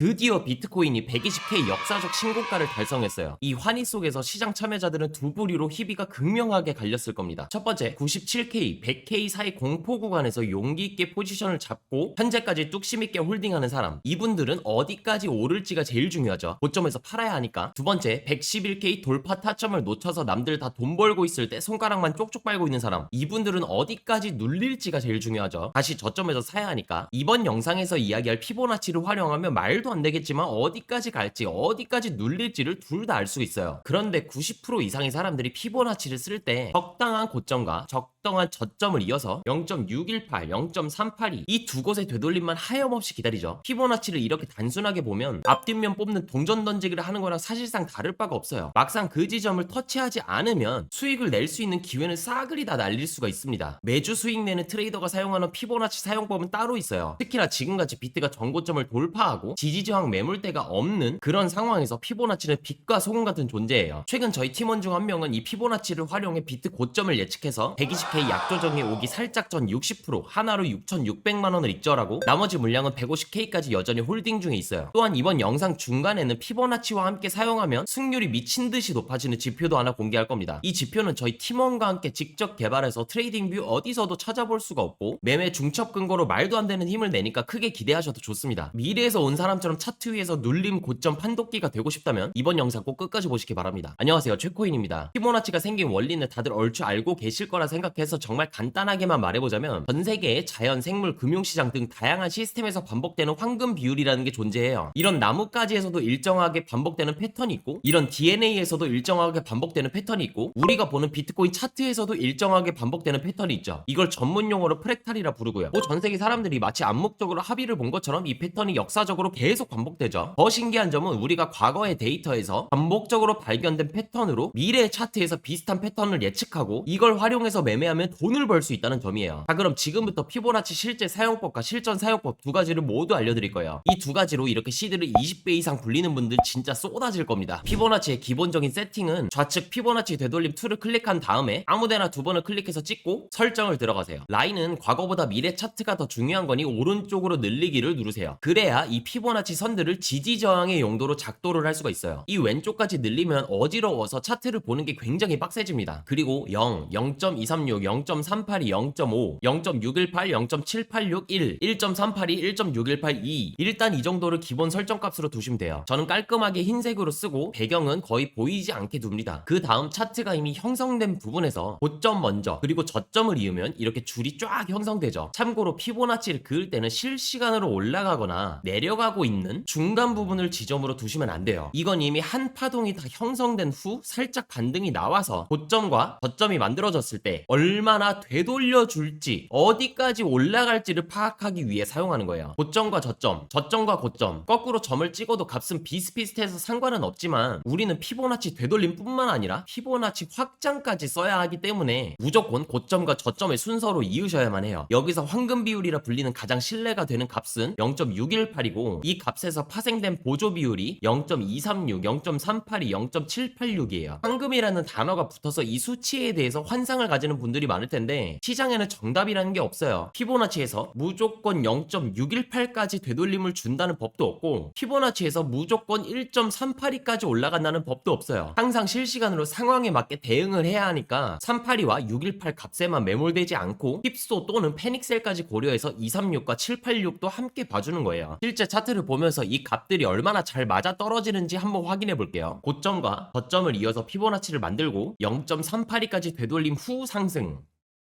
드디어 비트코인이 120K 역사적 신고가를 달성했어요. 이 환희 속에서 시장 참여자들은 두 부류로 희비가 극명하게 갈렸을 겁니다. 첫 번째, 97K, 100K 사이 공포 구간에서 용기 있게 포지션을 잡고 현재까지 뚝심 있게 홀딩하는 사람. 이분들은 어디까지 오를지가 제일 중요하죠. 고점에서 팔아야 하니까. 두 번째, 111K 돌파 타점을 놓쳐서 남들 다 돈 벌고 있을 때 손가락만 쪽쪽 빨고 있는 사람. 이분들은 어디까지 눌릴지가 제일 중요하죠. 다시 저점에서 사야 하니까. 이번 영상에서 이야기할 피보나치를 활용하면 말도 안 되겠지만 어디까지 갈지 어디까지 눌릴지를 둘 다 알 수 있어요. 그런데 90% 이상의 사람들이 피보나치를 쓸 때 적당한 고점과 적당한 저점을 이어서 0.618, 0.382 이 두 곳의 되돌림만 하염없이 기다리죠. 피보나치를 이렇게 단순하게 보면 앞뒷면 뽑는 동전 던지기를 하는 거랑 사실상 다를 바가 없어요. 막상 그 지점을 터치하지 않으면 수익을 낼 수 있는 기회는 싸그리 다 날릴 수가 있습니다. 매주 수익 내는 트레이더가 사용하는 피보나치 사용법은 따로 있어요. 특히나 지금같이 비트가 전고점을 돌파하고 지지저항 매물대가 없는 그런 상황에서 피보나치는 빛과 소금 같은 존재예요. 최근 저희 팀원 중 한 명은 이 피보나치를 활용해 비트 고점을 예측해서 120K 약조정이 오기 살짝 전 60% 하나로 6,600만원을 익절하고 나머지 물량은 150K까지 여전히 홀딩 중에 있어요. 또한 이번 영상 중간에는 피보나치와 함께 사용하면 승률이 미친듯이 높아지는 지표도 하나 공개할 겁니다. 이 지표는 저희 팀원과 함께 직접 개발해서 트레이딩뷰 어디서도 찾아볼 수가 없고 매매 중첩 근거로 말도 안 되는 힘을 내니까 크게 기대하셔도 좋습니다. 미래에서 온 사람처럼 차트 위에서 눌림 고점 판독기가 되고 싶다면 이번 영상 꼭 끝까지 보시기 바랍니다. 안녕하세요, 최코인입니다. 피보나치가 생긴 원리는 다들 얼추 알고 계실 거라 생각해서 정말 간단하게만 말해보자면 전 세계의 자연, 생물, 금융시장 등 다양한 시스템에서 반복되는 황금 비율이라는 게 존재해요. 이런 나뭇가지에서도 일정하게 반복되는 패턴이 있고 이런 DNA에서도 일정하게 반복되는 패턴이 있고 우리가 보는 비트코인 차트에서도 일정하게 반복되는 패턴이 있죠. 이걸 전문 용어로 프랙탈이라 부르고요. 전 세계 사람들이 마치 암묵적으로 합의를 본 것처럼 이 패턴이 역사적으로 계속 반복되죠. 더 신기한 점은 우리가 과거의 데이터에서 반복적으로 발견된 패턴으로 미래의 차트에서 비슷한 패턴을 예측하고 이걸 활용해서 매매하면 돈을 벌 수 있다는 점이에요. 자, 그럼 지금부터 피보나치 실제 사용법과 실전 사용법 두 가지를 모두 알려드릴 거예요. 이 두 가지로 이렇게 시드를 20배 이상 굴리는 분들 진짜 쏟아질 겁니다. 피보나치의 기본적인 세팅은 좌측 피보나치 되돌림 툴을 클릭한 다음에 아무데나 두 번을 클릭해서 찍고 설정을 들어가세요. 라인은 과거보다 미래 차트가 더 중요한 거니 오른쪽으로 늘리기를 누르세요. 그래야 이 피보나치 선들을 지지저항의 용도로 작도를 할 수가 있어요. 이 왼쪽까지 늘리면 어지러워서 차트를 보는 게 굉장히 빡세집니다. 그리고 0, 0.236, 0.382, 0.5, 0.618, 0.786, 1, 1.382, 1.618, 2 일단 이 정도를 기본 설정값으로 두시면 돼요. 저는 깔끔하게 흰색으로 쓰고 배경은 거의 보이지 않게 둡니다. 그 다음 차트가 이미 형성된 부분에서 고점 먼저 그리고 저점을 이으면 이렇게 줄이 쫙 형성되죠. 참고로 피보나치를 그을 때는 실시간으로 올라가거나 내려가고 있는 중간 부분을 지점으로 두시면 안 돼요. 이건 이미 한 파동이 다 형성된 후 살짝 반등이 나와서 고점과 저점이 만들어졌을 때 얼마나 되돌려줄지 어디까지 올라갈지를 파악하기 위해 사용하는 거예요. 고점과 저점, 저점과 고점 거꾸로 점을 찍어도 값은 비슷비슷해서 상관은 없지만 우리는 피보나치 되돌림 뿐만 아니라 피보나치 확장까지 써야 하기 때문에 무조건 고점과 저점의 순서로 이으셔야만 해요. 여기서 황금 비율이라 불리는 가장 신뢰가 되는 값은 0.618이고 이 값에서 파생된 보조 비율이 0.236, 0.382, 0.786이에요. 황금이라는 단어가 붙어서 이 수치에 대해서 환상을 가지는 분들이 많을 텐데 시장에는 정답이라는 게 없어요. 피보나치에서 무조건 0.618까지 되돌림을 준다는 법도 없고 피보나치에서 무조건 1.382까지 올라간다는 법도 없어요. 항상 실시간으로 상황에 맞게 대응을 해야 하니까 382와 618 값에만 매몰되지 않고 힙소 또는 패닉셀까지 고려해서 236과 786도 함께 봐주는 거예요. 실제 차트를 보면서 이 값들이 얼마나 잘 맞아 떨어지는지 한번 확인해 볼게요. 고점과 저점을 이어서 피보나치를 만들고 0.382까지 되돌림 후 상승,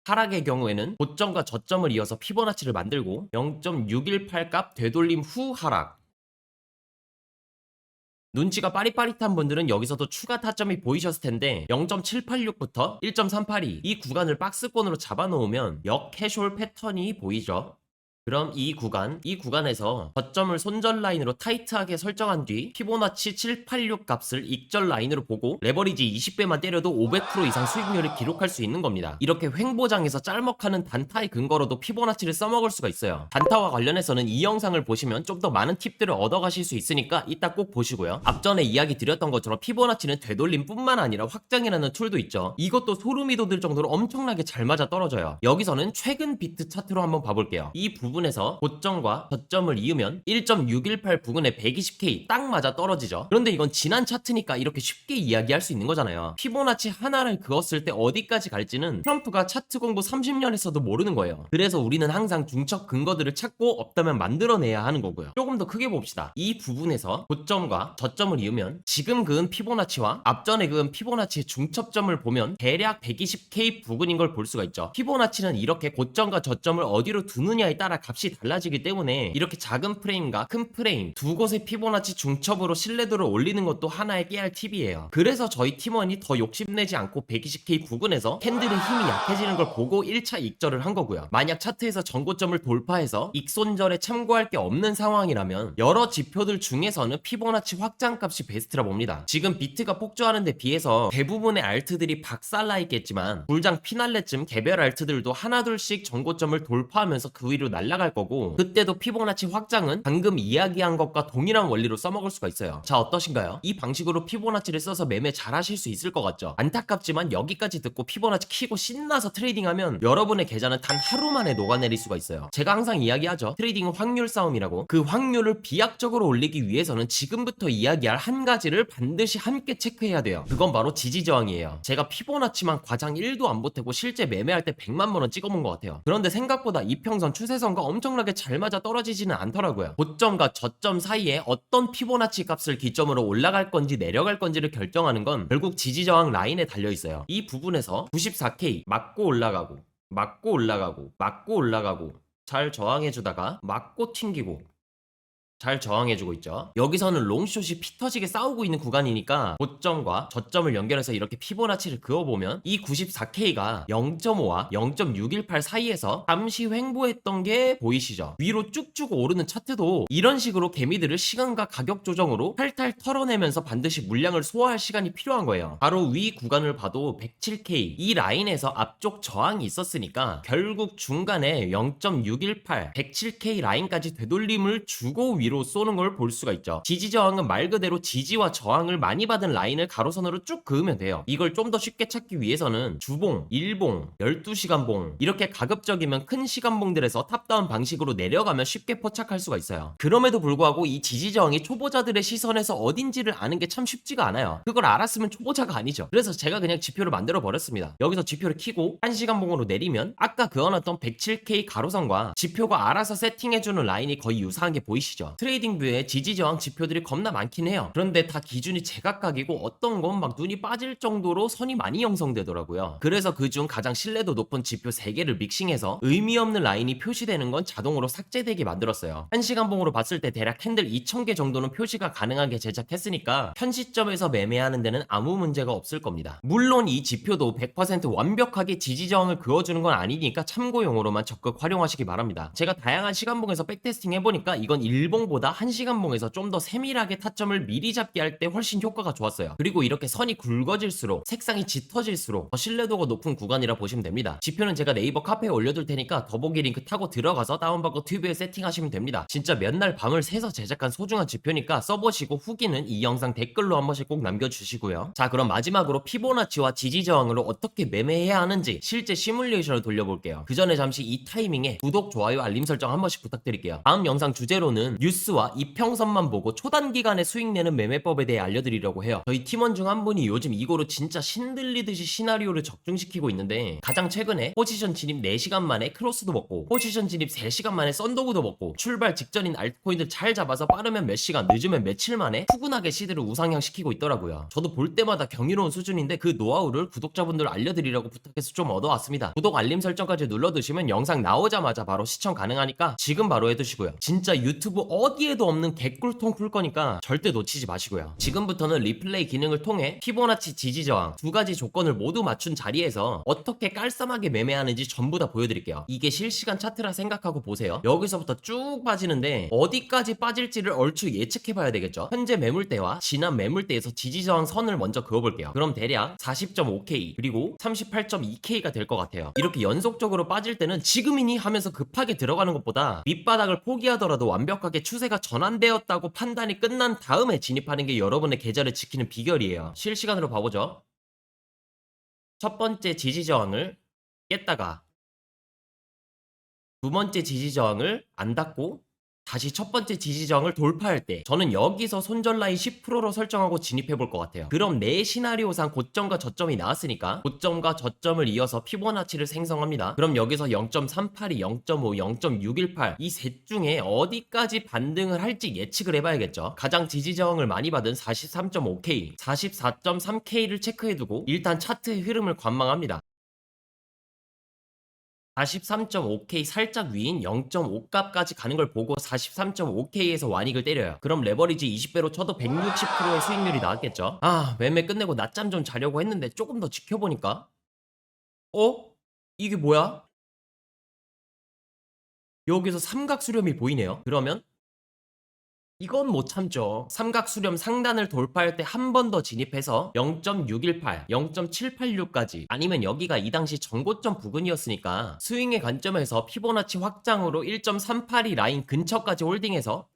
하락의 경우에는 고점과 저점을 이어서 피보나치를 만들고 0.618 값 되돌림 후 하락. 눈치가 빠릿빠릿한 분들은 여기서도 추가 타점이 보이셨을 텐데 0.786부터 1.382 이 구간을 박스권으로 잡아놓으면 역캐쇼얼 패턴이 보이죠. 그럼 이 구간에서 저점을 손절 라인으로 타이트하게 설정한 뒤 피보나치 786 값을 익절 라인으로 보고 레버리지 20배만 때려도 500% 이상 수익률을 기록할 수 있는 겁니다. 이렇게 횡보장에서 짤먹하는 단타의 근거로도 피보나치를 써먹을 수가 있어요. 단타와 관련해서는 이 영상을 보시면 좀 더 많은 팁들을 얻어가실 수 있으니까 이따 꼭 보시고요. 앞전에 이야기 드렸던 것처럼 피보나치는 되돌림 뿐만 아니라 확장이라는 툴도 있죠. 이것도 소름이 돋을 정도로 엄청나게 잘 맞아 떨어져요. 여기서는 최근 비트 차트로 한번 봐볼게요. 이 부분 부분에서 고점과 저점을 이으면 1.618 부근의 120K 딱 맞아 떨어지죠. 그런데 이건 지난 차트니까 이렇게 쉽게 이야기할 수 있는 거잖아요. 피보나치 하나를 그었을 때 어디까지 갈지는 트럼프가 차트 공부 30년 했어도 모르는 거예요. 그래서 우리는 항상 중첩 근거들을 찾고 없다면 만들어내야 하는 거고요. 조금 더 크게 봅시다. 이 부분에서 고점과 저점을 이으면 지금 그은 피보나치와 앞전에 그은 피보나치의 중첩점을 보면 대략 120K 부근인 걸 볼 수가 있죠. 피보나치는 이렇게 고점과 저점을 어디로 두느냐에 따라 값이 달라지기 때문에 이렇게 작은 프레임과 큰 프레임 두 곳의 피보나치 중첩으로 신뢰도를 올리는 것도 하나의 깨알 팁이에요. 그래서 저희 팀원이 더 욕심내지 않고 120K 부근에서 캔들의 힘이 약해지는 걸 보고 1차 익절을 한 거고요. 만약 차트에서 전고점을 돌파해서 익손절에 참고할 게 없는 상황이라면 여러 지표들 중에서는 피보나치 확장값이 베스트라 봅니다. 지금 비트가 폭주하는 데 비해서 대부분의 알트들이 박살나 있겠지만 불장 피날레쯤 개별 알트들도 하나둘씩 전고점을 돌파하면서 그 위로 날아갈 거고 그때도 피보나치 확장은 방금 이야기한 것과 동일한 원리로 써먹을 수가 있어요. 자, 어떠신가요? 이 방식으로 피보나치를 써서 매매 잘 하실 수 있을 것 같죠? 안타깝지만 여기까지 듣고 피보나치 키고 신나서 트레이딩하면 여러분의 계좌는 단 하루 만에 녹아내릴 수가 있어요. 제가 항상 이야기하죠. 트레이딩은 확률 싸움이라고. 그 확률을 비약적으로 올리기 위해서는 지금부터 이야기할 한 가지를 반드시 함께 체크해야 돼요. 그건 바로 지지저항이에요. 제가 피보나치만 과장 1도 안 보태고 실제 매매할 때 100만 원 찍어본 것 같아요. 그런데 생각보다 이평선 추세선과 엄청나게 잘 맞아 떨어지지는 않더라고요. 고점과 저점 사이에 어떤 피보나치 값을 기점으로 올라갈 건지 내려갈 건지를 결정하는 건 결국 지지저항 라인에 달려 있어요. 이 부분에서 94K 맞고 올라가고 맞고 올라가고 맞고 올라가고 잘 저항해주다가 맞고 튕기고 잘 저항해주고 있죠. 여기서는 롱숏이 피 터지게 싸우고 있는 구간이니까 고점과 저점을 연결해서 이렇게 피보나치를 그어보면 이 94K가 0.5와 0.618 사이에서 잠시 횡보했던 게 보이시죠? 위로 쭉쭉 오르는 차트도 이런 식으로 개미들을 시간과 가격 조정으로 탈탈 털어내면서 반드시 물량을 소화할 시간이 필요한 거예요. 바로 위 구간을 봐도 107K 이 라인에서 앞쪽 저항이 있었으니까 결국 중간에 0.618, 107K 라인까지 되돌림을 주고 위로 쏘는 걸 볼 수가 있죠. 지지 저항은 말 그대로 지지와 저항을 많이 받은 라인을 가로선으로 쭉 그으면 돼요. 이걸 좀 더 쉽게 찾기 위해서는 주봉, 일봉, 12시간 봉 이렇게 가급적이면 큰 시간봉들에서 탑다운 방식으로 내려가면 쉽게 포착할 수가 있어요. 그럼에도 불구하고 이 지지 저항이 초보자들의 시선에서 어딘지를 아는 게 참 쉽지가 않아요. 그걸 알았으면 초보자가 아니죠. 그래서 제가 그냥 지표를 만들어 버렸습니다. 여기서 지표를 키고 1시간 봉으로 내리면 아까 그어놨던 107K 가로선과 지표가 알아서 세팅해주는 라인이 거의 유사한 게 보이시죠? 트레이딩 뷰에 지지 저항 지표들이 겁나 많긴 해요. 그런데 다 기준이 제각각이고 어떤 건 막 눈이 빠질 정도로 선이 많이 형성되더라고요. 그래서 그중 가장 신뢰도 높은 지표 3개를 믹싱해서 의미 없는 라인이 표시되는 건 자동으로 삭제되게 만들었어요. 1시간 봉으로 봤을 때 대략 캔들 2000개 정도는 표시가 가능하게 제작했으니까 현 시점에서 매매하는 데는 아무 문제가 없을 겁니다. 물론 이 지표도 100% 완벽하게 지지 저항을 그어주는 건 아니니까 참고용으로만 적극 활용하시기 바랍니다. 제가 다양한 시간봉에서 백테스팅 해보니까 이건 일봉보다 1시간봉에서 좀 더 세밀하게 타점을 미리 잡기 할 때 훨씬 효과가 좋았어요. 그리고 이렇게 선이 굵어질수록 색상이 짙어질수록 더 신뢰도가 높은 구간이라 보시면 됩니다. 지표는 제가 네이버 카페에 올려둘 테니까 더보기 링크 타고 들어가서 다운받고 튜브에 세팅하시면 됩니다. 진짜 몇 날 밤을 새서 제작한 소중한 지표니까 써보시고 후기는 이 영상 댓글로 한 번씩 꼭 남겨주시고요. 자, 그럼 마지막으로 피보나치와 지지 저항으로 어떻게 매매해야 하는지 실제 시뮬레이션을 돌려볼게요. 그 전에 잠시 이 타이밍에 구독, 좋아요, 알림 설정 한 번씩 부탁드릴게요. 다음 영상 주제로는 뉴스와 이평선만 보고 초단기간에 수익 내는 매매법에 대해 알려드리려고 해요. 저희 팀원 중 한 분이 요즘 이거로 진짜 신들리듯이 시나리오를 적중시키고 있는데 가장 최근에 포지션 진입 4시간 만에 크로스도 먹고 포지션 진입 3시간 만에 썬더그도 먹고 출발 직전인 알트코인들 잘 잡아서 빠르면 몇 시간 늦으면 며칠 만에 푸근하게 시드를 우상향 시키고 있더라고요. 저도 볼 때마다 경이로운 수준인데 그 노하우를 구독자분들 알려드리려고 부탁해서 좀 얻어왔습니다. 구독 알림 설정까지 눌러두시면 영상 나오자마자 바로 시청 가능하니까 지금 바로 해두시고요. 진짜 유튜브 어디에도 없는 개꿀통 풀 거니까 절대 놓치지 마시고요. 지금부터는 리플레이 기능을 통해 피보나치 지지 저항 두 가지 조건을 모두 맞춘 자리에서 어떻게 깔쌈하게 매매하는지 전부 다 보여드릴게요. 이게 실시간 차트라 생각하고 보세요. 여기서부터 쭉 빠지는데 어디까지 빠질지를 얼추 예측해봐야 되겠죠. 현재 매물대와 지난 매물대에서 지지 저항 선을 먼저 그어볼게요. 그럼 대략 40.5K 그리고 38.2K가 될 것 같아요. 이렇게 연속적으로 빠질 때는 지금이니 하면서 급하게 들어가는 것보다 밑바닥을 포기하더라도 완벽하게 추세가 전환되었다고 판단이 끝난 다음에 진입하는 게 여러분의 계좌를 지키는 비결이에요. 실시간으로 봐보죠. 첫 번째 지지 저항을 깼다가 두 번째 지지 저항을 안 닫고 다시 첫 번째 지지 저항을 돌파할 때 저는 여기서 손절 라인 10%로 설정하고 진입해 볼 것 같아요. 그럼 내 시나리오상 고점과 저점이 나왔으니까 고점과 저점을 이어서 피보나치를 생성합니다. 그럼 여기서 0.382, 0.5, 0.618 이 셋 중에 어디까지 반등을 할지 예측을 해봐야겠죠. 가장 지지 저항을 많이 받은 43.5K, 44.3K를 체크해두고 일단 차트의 흐름을 관망합니다. 43.5K 살짝 위인 0.5값까지 가는 걸 보고 43.5K에서 완익을 때려요. 그럼 레버리지 20배로 쳐도 160%의 수익률이 나왔겠죠. 아, 매매 끝내고 낮잠 좀 자려고 했는데 조금 더 지켜보니까 이게 뭐야? 여기서 삼각 수렴이 보이네요. 그러면 이건 못 참죠. 삼각 수렴 상단을 돌파할 때 한 번 더 진입해서 0.618, 0.786까지 아니면 여기가 이 당시 전고점 부근이었으니까 스윙의 관점에서 피보나치 확장으로 1.382 라인 근처까지 홀딩해서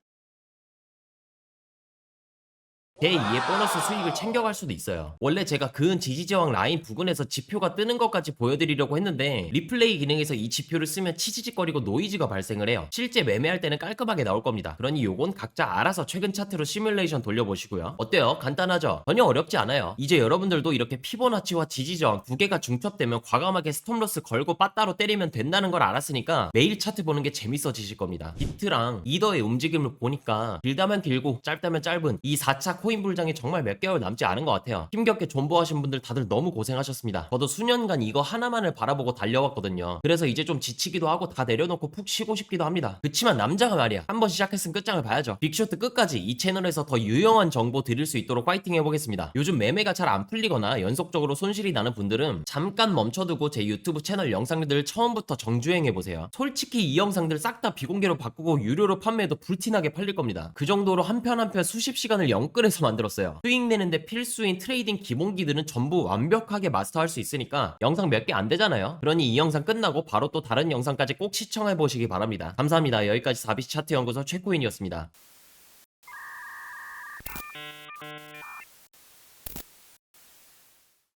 제2의 보너스 수익을 챙겨갈 수도 있어요. 원래 제가 그은 지지저항 라인 부근에서 지표가 뜨는 것까지 보여드리려고 했는데 리플레이 기능에서 이 지표를 쓰면 치지직거리고 노이즈가 발생을 해요. 실제 매매할 때는 깔끔하게 나올 겁니다. 그러니 요건 각자 알아서 최근 차트로 시뮬레이션 돌려보시고요. 어때요? 간단하죠? 전혀 어렵지 않아요. 이제 여러분들도 이렇게 피보나치와 지지저항 두 개가 중첩되면 과감하게 스톱로스 걸고 빠따로 때리면 된다는 걸 알았으니까 매일 차트 보는 게 재밌어지실 겁니다. 비트랑 이더의 움직임을 보니까 길다면 길고 짧다면 짧은 이 4차 코인 불장이 정말 몇 개월 남지 않은 것 같아요. 힘겹게 존버하신 분들 다들 너무 고생하셨습니다. 저도 수년간 이거 하나만을 바라보고 달려왔거든요. 그래서 이제 좀 지치기도 하고 다 내려놓고 푹 쉬고 싶기도 합니다. 그치만 남자가 말이야, 한번 시작했으면 끝장을 봐야죠. 빅쇼트 끝까지 이 채널에서 더 유용한 정보 드릴 수 있도록 파이팅 해보겠습니다. 요즘 매매가 잘 안 풀리거나 연속적으로 손실이 나는 분들은 잠깐 멈춰두고 제 유튜브 채널 영상들 처음부터 정주행해보세요. 솔직히 이 영상들 싹 다 비공개로 바꾸고 유료로 판매해도 불티나게 팔릴 겁니다. 그 정도로 한 편 한 편 수십 시간을 영끌해서 만들었어요. 수익 내는데 필수인 트레이딩 기본기들은 전부 완벽하게 마스터할 수 있으니까 영상 몇 개 안 되잖아요. 그러니 이 영상 끝나고 바로 또 다른 영상까지 꼭 시청해 보시기 바랍니다. 감사합니다. 여기까지 사비치 차트 연구소 최코인이었습니다.